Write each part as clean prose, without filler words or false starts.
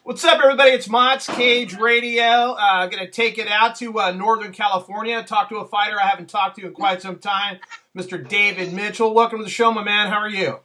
What's up, everybody? It's Mott's Cage Radio. Going to take it out to Northern California. Talk to a fighter I haven't talked to in quite some time, Mr. David Mitchell. Welcome to the show, my man. How are you?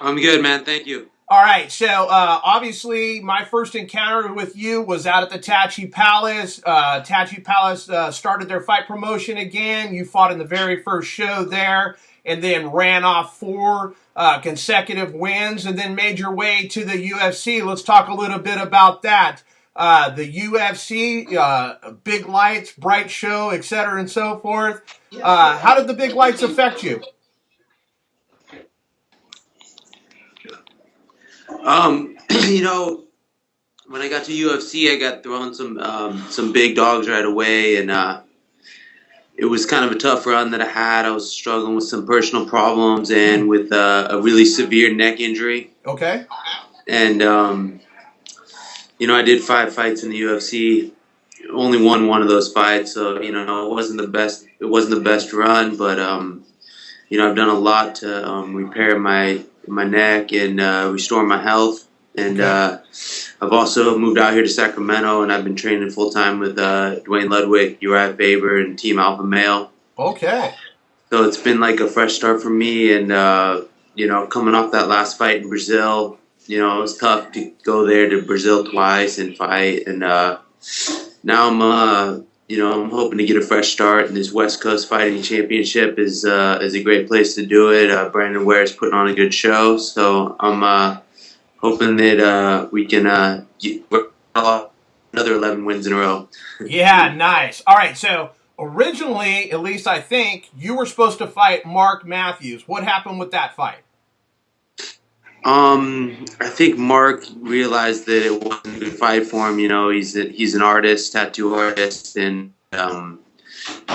I'm good, man. Thank you. All right. So, obviously, my first encounter with you was out at the Tachi Palace. Tachi Palace started their fight promotion again. You fought in the very first show there and then ran off four consecutive wins and then made your way to the UFC. Let's talk a little bit about that. The UFC, big lights, bright show, etc. and so forth. How did the big lights affect you? You know, when I got to UFC, I got thrown some big dogs right away, and it was kind of a tough run that I had. I was struggling with some personal problems and with a really severe neck injury. Okay. And I did 5 fights in the UFC. Only won one of those fights, so it wasn't the best. It wasn't the best run, but I've done a lot to repair my neck and restore my health. And I've also moved out here to Sacramento, and I've been training full time with Dwayne Ludwig, Uriah Faber, and Team Alpha Male. Okay. So it's been like a fresh start for me, and coming off that last fight in Brazil, it was tough to go there to Brazil twice and fight, and now I'm hoping to get a fresh start, and this West Coast Fighting Championship is a great place to do it. Brandon Ware is putting on a good show, so I'm hoping that we can get another 11 wins in a row. Yeah, nice. All right, so originally, at least I think, you were supposed to fight Mark Matthews. What happened with that fight? I think Mark realized that it wasn't a good fight for him. He's an artist, tattoo artist, and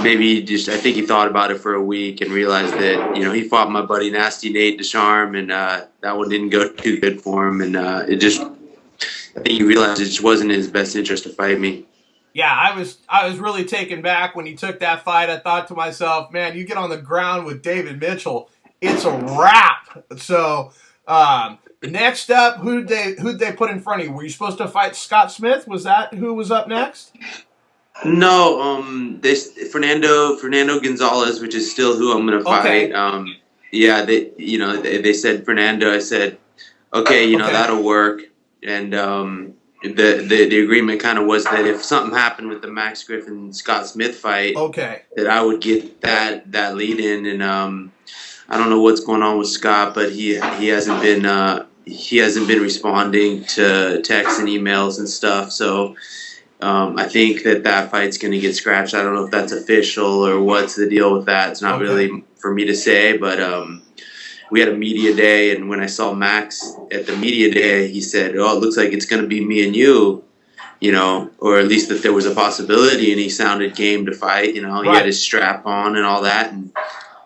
maybe I think he thought about it for a week and realized that, he fought my buddy Nasty Nate Descharme, and that one didn't go too good for him, and I think he realized it just wasn't in his best interest to fight me. Yeah, I was really taken back when he took that fight. I thought to myself, man, you get on the ground with David Mitchell, it's a wrap. So, next up, who'd they put in front of you? Were you supposed to fight Scott Smith? Was that who was up next? No, Fernando Gonzalez, which is still who I'm gonna fight. Okay. They said Fernando. I said, okay, Okay. that'll work. And the agreement kind of was that if something happened with the Max Griffin Scott Smith fight, Okay. that I would get that lead in. And I don't know what's going on with Scott, but he hasn't been responding to texts and emails and stuff. So. I think that fight's going to get scratched. I don't know if that's official or what's the deal with that. It's not really for me to say, but we had a media day, and when I saw Max at the media day, he said, oh, it looks like it's going to be me and you, or at least that there was a possibility, and he sounded game to fight. He had his strap on and all that, and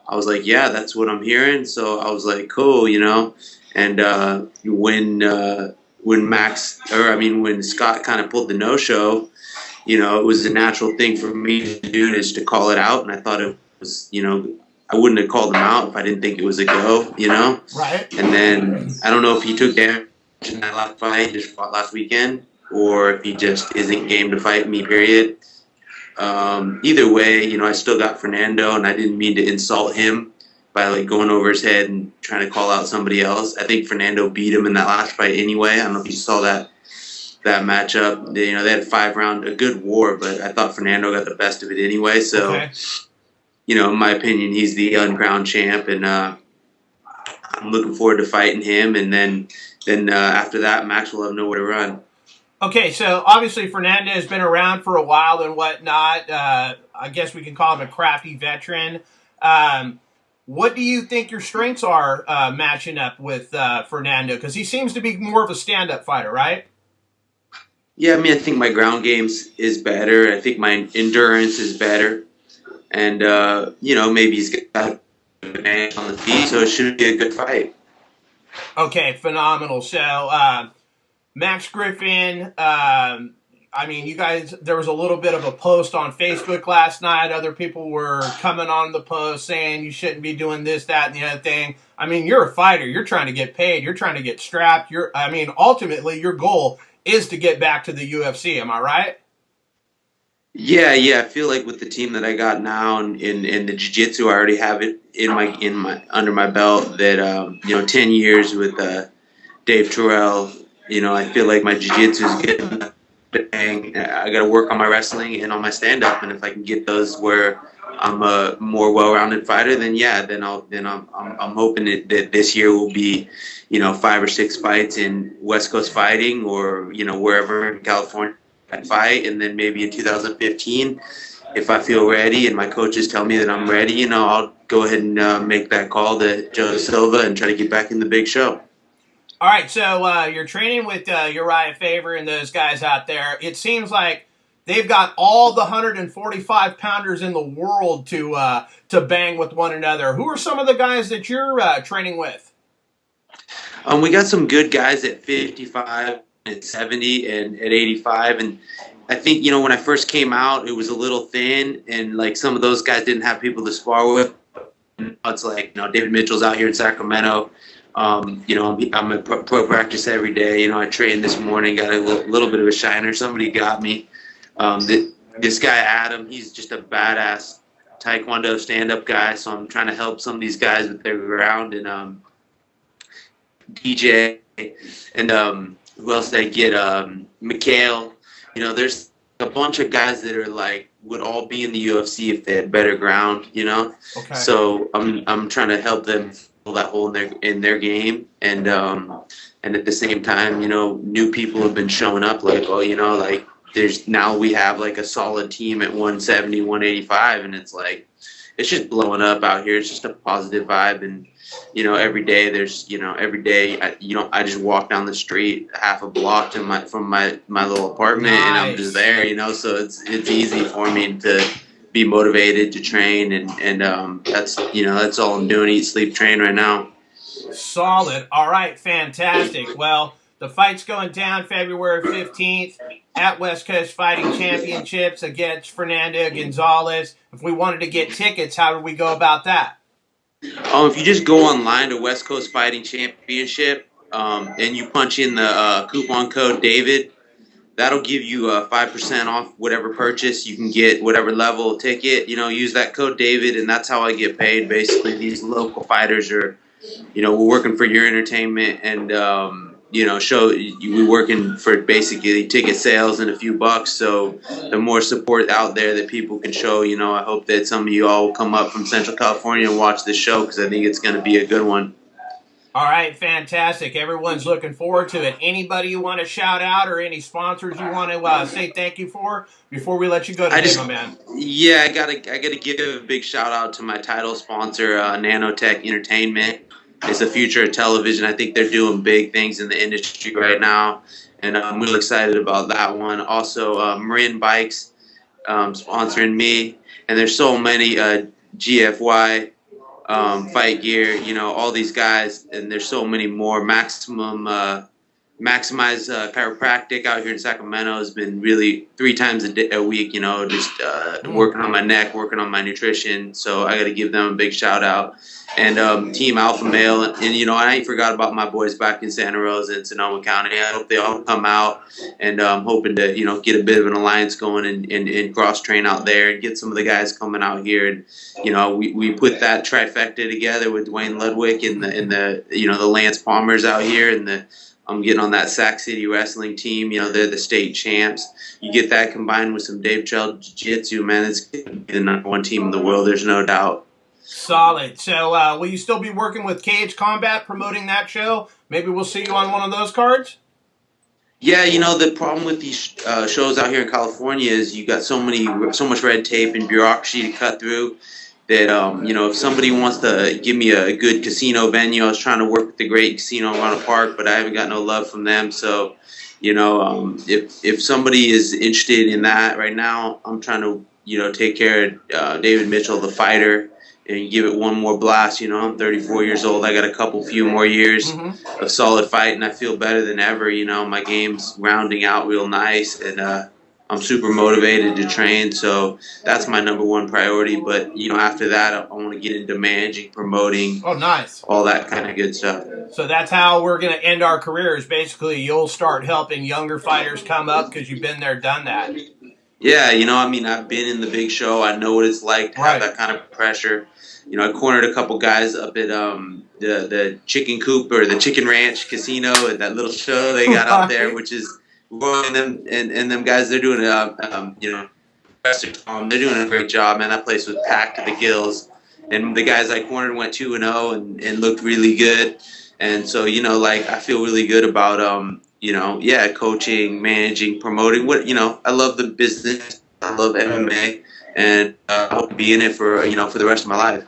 I was like, yeah, that's what I'm hearing. So I was like, cool, and when Scott kind of pulled the no-show, it was a natural thing for me to do is to call it out, and I thought it was, I wouldn't have called him out if I didn't think it was a go, Right. And then I don't know if he took damage in that last fight, just fought last weekend, or if he just isn't game to fight me, period. Either way, I still got Fernando, and I didn't mean to insult him by going over his head and trying to call out somebody else. I think Fernando beat him in that last fight anyway. I don't know if you saw that matchup. They had a 5-round, a good war, but I thought Fernando got the best of it anyway. So, Okay. In my opinion, he's the uncrowned champ, and I'm looking forward to fighting him. And then after that, Max will have nowhere to run. Okay, so obviously Fernando has been around for a while and whatnot. I guess we can call him a crafty veteran. What do you think your strengths are matching up with Fernando? Because he seems to be more of a stand-up fighter, right? Yeah, I think my ground game is better. I think my endurance is better. And, maybe he's got a man on the feet, so it should be a good fight. Okay, phenomenal. So, Max Griffin, you guys, there was a little bit of a post on Facebook last night. Other people were coming on the post saying you shouldn't be doing this, that, and the other thing. You're a fighter. You're trying to get paid. You're trying to get strapped. Ultimately, your goal is to get back to the UFC. Am I right? Yeah, yeah. I feel like with the team that I got now and in the jiu-jitsu, I already have it in my under my belt. That 10 years with Dave Terrell. I feel like my jiu-jitsu is getting a bang. I got to work on my wrestling and on my stand-up, and if I can get those where I'm a more well-rounded fighter, then yeah, I'm hoping that this year will be, 5 or 6 fights in West Coast Fighting or wherever in California I fight, and then maybe in 2015, if I feel ready and my coaches tell me that I'm ready, I'll go ahead and make that call to Joe Silva and try to get back in the big show. All right, so you're training with Uriah Faber and those guys out there. It seems like they've got all the 145 pounders in the world to bang with one another. Who are some of the guys that you're training with? We got some good guys at 55 and 70 and at 85, and I think when I first came out, it was a little thin, and like some of those guys didn't have people to spar with. It's like David Mitchell's out here in Sacramento. I'm at pro practice every day. I trained this morning, got a little bit of a shiner. Somebody got me. This guy Adam, he's just a badass Taekwondo stand-up guy. So I'm trying to help some of these guys with their ground, and DJ and who else did I get? Mikhail. There's a bunch of guys that are like would all be in the UFC if they had better ground. Okay. So I'm trying to help them fill that hole in their game, and at the same time, new people have been showing up. Like, we have like a solid team at 170, 185, and it's like it's just blowing up out here. It's just a positive vibe, and every day I just walk down the street half a block from my little apartment. Nice. And I'm just there, so it's easy for me to be motivated to train, and that's all I'm doing, eat, sleep, train right now. Solid. All right, fantastic. Well, the fight's going down February 15th at West Coast Fighting Championships against Fernando Gonzalez. If we wanted to get tickets, how would we go about that? If you just go online to West Coast Fighting Championship, and you punch in the coupon code David, that'll give you 5% off whatever purchase. You can get whatever level ticket. Use that code David, and that's how I get paid. Basically, these local fighters are, we're working for your entertainment, and we're working for basically ticket sales and a few bucks. So the more support out there that people can show, I hope that some of you all will come up from Central California and watch this show, because I think it's going to be a good one. All right, fantastic. Everyone's looking forward to it. Anybody you want to shout out or any sponsors you want to say thank you for before we let you go today, my man? Yeah, I gotta give a big shout out to my title sponsor, Nanotech Entertainment. It's the future of television. I think they're doing big things in the industry right now, and I'm really excited about that one. Also, Marin Bikes sponsoring me, and there's so many GFY Fight Gear, all these guys, and there's so many more. Maximize Chiropractic out here in Sacramento has been really 3 times a week, just working on my neck, working on my nutrition. So I got to give them a big shout out. And Team Alpha Male, and I ain't forgot about my boys back in Santa Rosa and Sonoma County. I hope they all come out, and I'm hoping to get a bit of an alliance going and cross train out there and get some of the guys coming out here. And we put that trifecta together with Dwayne Ludwig and the Lance Palmers out here, and I'm getting on that Sac City wrestling team. They're the state champs. You get that combined with some Dave Terrell Jiu-Jitsu, man, it's going to be the #1 team in the world. There's no doubt. Solid. So will you still be working with Cage Combat, promoting that show? Maybe we'll see you on one of those cards? Yeah, the problem with these shows out here in California is you got so much red tape and bureaucracy to cut through that, if somebody wants to give me a good casino venue, I was trying to work with the Great Casino in Ronald Park, but I haven't got no love from them. So, if somebody is interested in that right now, I'm trying to, take care of David Mitchell, the fighter, and give it one more blast. I'm 34 years old. I got a few more years of solid fight, and I feel better than ever. My game's rounding out real nice, and I'm super motivated to train, so that's my number one priority. But after that, I want to get into managing, promoting, Oh, nice. all that kind of good stuff. So that's how we're going to end our careers. Basically, you'll start helping younger fighters come up because you've been there, done that. Yeah, I've been in the big show. I know what it's like to have that kind of pressure. I cornered a couple guys up at the Chicken Coop or the Chicken Ranch Casino at that little show they got out there, which is and them guys. They're doing they're doing a great job, man. That place was packed to the gills, and the guys I cornered went 2-0 and looked really good. And so I feel really good about coaching, managing, promoting. I love the business. I love MMA, and I hope to be in it for for the rest of my life.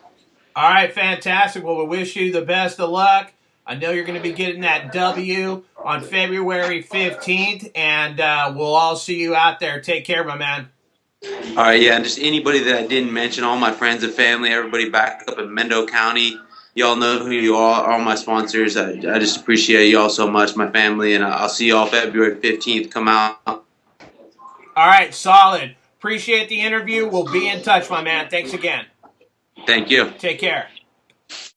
All right, fantastic. Well, we wish you the best of luck. I know you're going to be getting that W on February 15th, and we'll all see you out there. Take care, my man. All right, yeah, and just anybody that I didn't mention, all my friends and family, everybody back up in Mendo County. Y'all know who you are, all my sponsors. I just appreciate y'all so much, my family, and I'll see y'all February 15th. Come out. All right, solid. Appreciate the interview. We'll be in touch, my man. Thanks again. Thank you. Take care.